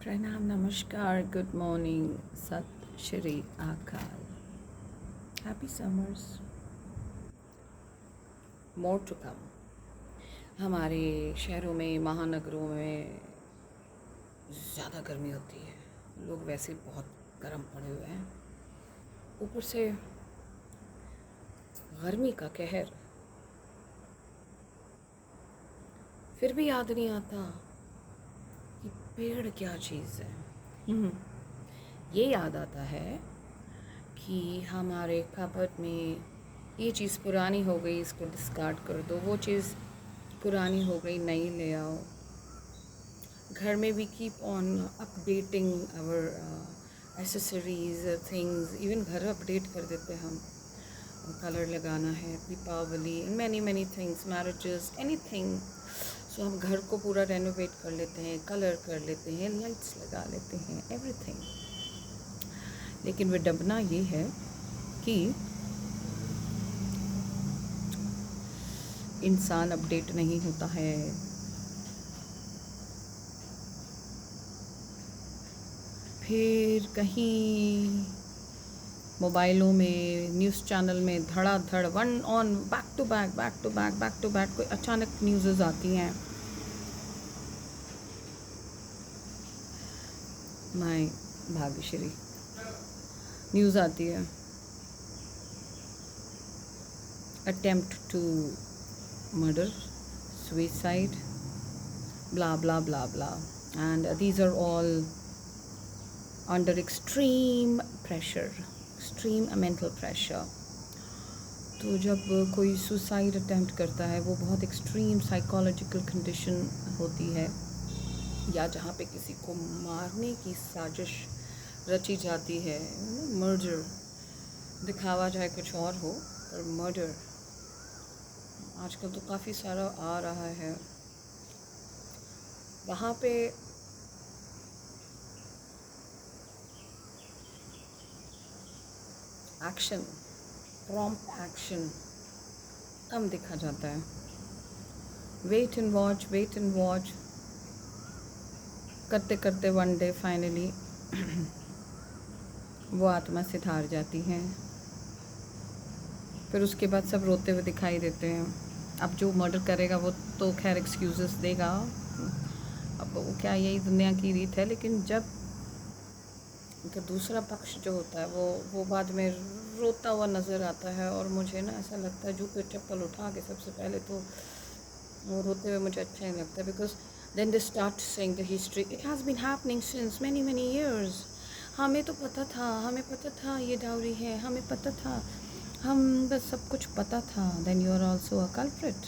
प्रणाम, नमस्कार, good morning, सत श्री अकाल। Happy summers, more to come. हमारे शहरों में, महानगरों में ज़्यादा गर्मी होती है। लोग वैसे बहुत गर्म पड़े हुए हैं, ऊपर से गर्मी का कहर। फिर भी याद नहीं आता कि पेड़ क्या चीज़ है। ये याद आता है कि हमारे कबर्ड में ये चीज़ पुरानी हो गई, इसको डिस्कार्ड कर दो, वो चीज़ पुरानी हो गई, नई ले आओ। घर में भी keep on updating our accessories things. Even घर अपडेट कर देते हम। कलर लगाना है, Deepavali, many many things, marriages, anything. So हम घर को पूरा रेनोवेट कर लेते हैं, कलर कर लेते हैं, लाइट्स लगा लेते हैं, एवरीथिंग। लेकिन विडंबना ये है कि इंसान अपडेट नहीं होता है। फिर कहीं मोबाइलों में, न्यूज़ चैनल में धड़ाधड़ one on back to back back to back back to back कोई अचानक न्यूज़ आती हैं। माय भाग्यश्री न्यूज़ आती है, attempt to murder, suicide, blah blah blah blah, and these are all under extreme pressure, extreme mental pressure. तो जब कोई suicide attempt करता है, वो बहुत एक्सट्रीम साइकोलॉजिकल कंडीशन होती है, या जहाँ पे किसी को मारने की साजिश रची जाती है। मर्डर दिखावा चाहे कुछ और हो, पर मर्डर आजकल तो काफ़ी सारा आ रहा है। वहाँ पे एक्शन, प्रॉम्प्ट एक्शन कम देखा जाता है। वेट एंड वॉच करते करते वन डे फाइनली वो आत्मा से हार जाती है। फिर उसके बाद सब रोते हुए दिखाई देते हैं। अब जो मर्डर करेगा वो तो खैर एक्सक्यूज़ेस देगा, अब वो क्या, यही दुनिया की रीत है। लेकिन जब तो दूसरा पक्ष जो होता है वो बाद में रोता हुआ नज़र आता है, और मुझे ना ऐसा लगता है जूते चप्पल उठा के सबसे पहले तो वो रोते हुए मुझे अच्छा नहीं लगता। Because then they start saying the history, it has been happening since many many years. हमें तो पता था ये डाउरी है, हमें पता था, हम बस सब कुछ पता था। Then you are also a culprit.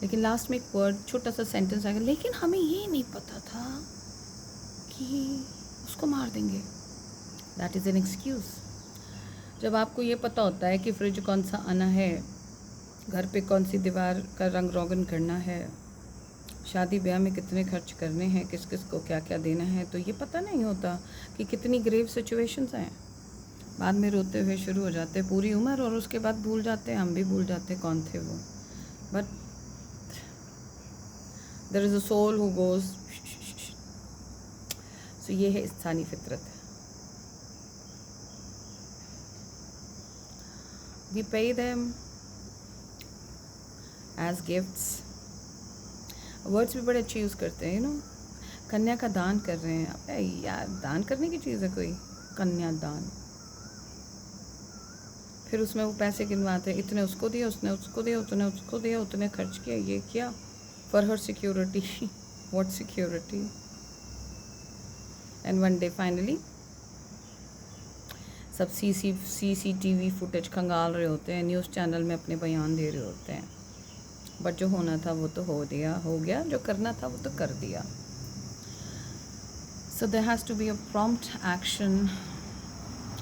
लेकिन लास्ट में एक वर्ड, छोटा सा सेंटेंस आएगा, लेकिन हमें ये नहीं पता था कि उसको मार देंगे। That is an excuse. जब आपको ये पता होता है कि फ्रिज कौन सा आना है, घर पे कौन सी दीवार का रंग रोगन करना है, शादी ब्याह में कितने खर्च करने हैं, किस किस को क्या क्या देना है, तो ये पता नहीं होता कि कितनी ग्रेव सिचुएशंस हैं। बाद में रोते हुए शुरू हो जाते पूरी उम्र, और उसके बाद भूल जाते, हम भी भूल जाते कौन थे वो। But there is a soul who goes. So ये है इंसानी फितरत। We pay them as gifts. Words भी बड़े अच्छे यूज़ करते हैं, कन्या का दान कर रहे हैं। अबे यार, दान करने की चीज़ है कोई कन्या दान? फिर उसमें वो पैसे गिनवाते हैं, इतने उसको दिया, उसने उसको दिया, उतने उसको दिया, उतने खर्च किया, ये किया for her security. What security? And one day finally सब सीसीटीवी फुटेज खंगाल रहे होते हैं, न्यूज़ चैनल में अपने बयान दे रहे होते हैं। बट जो होना था वो तो हो गया, जो करना था वो तो कर दिया। So there has to be a prompt action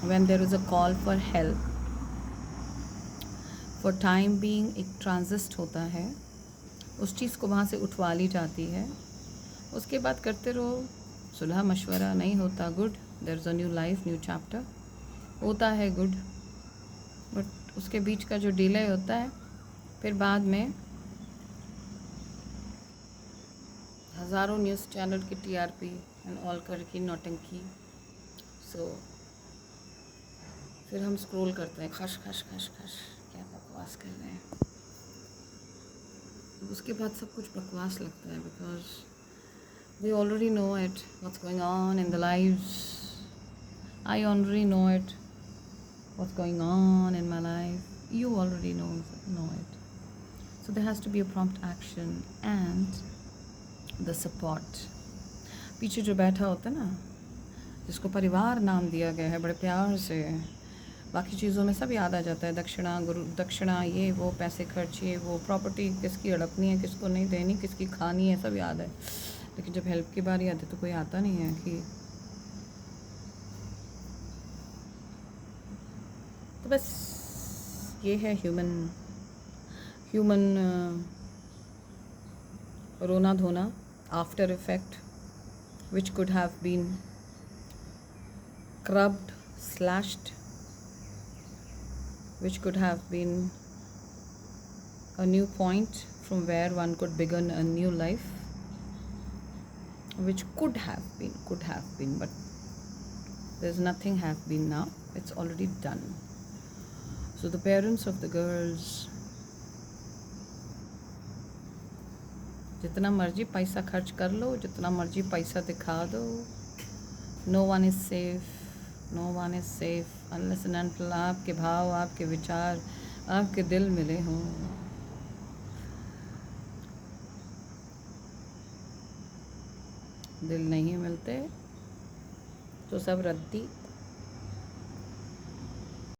when there is a call for help. For time being एक ट्रांजिस्ट होता है, उस चीज़ को वहाँ से उठवा ली जाती है। उसके बाद करते रहो, सुलह मशवरा नहीं होता, good, there is a new life, new chapter होता है, गुड। बट उसके बीच का जो डिले होता है, फिर बाद में हज़ारों न्यूज़ चैनल की टीआरपी एंड ऑल करके नौटंकी। सो फिर हम स्क्रॉल करते हैं, खश खश खश खश, क्या बकवास कर रहे हैं। उसके बाद सब कुछ बकवास लगता है, because we already know it what's going on in the lives. I already know it what's going on in my life. You already know it. So there has to be a prompt action and the support. पीछे जो बैठा होता है ना, जिसको परिवार नाम दिया गया है बड़े प्यार से, बाकी चीज़ों में सब याद आ जाता है, दक्षिणा गुरु दक्षिणा, ये वो, पैसे खर्चिए, वो प्रॉपर्टी किसकी हड़पनी है, किसको नहीं देनी, किसकी खानी है, सब याद है। लेकिन जब हेल्प की बारी आती है तो कोई आता नहीं है कि। तो बस ये है ह्यूमन रोना धोना, after effect which could have been scrubbed, slashed, which could have been a new point from where one could begin a new life, which could have been, but there's nothing have been now, it's already done. So the parents of the girls, जितना मर्जी पैसा खर्च कर लो, जितना मर्जी पैसा दिखा दो, no one is safe unless and until आपके भाव, आपके विचार, आपके दिल मिले हों। दिल नहीं मिलते तो सब रद्दी।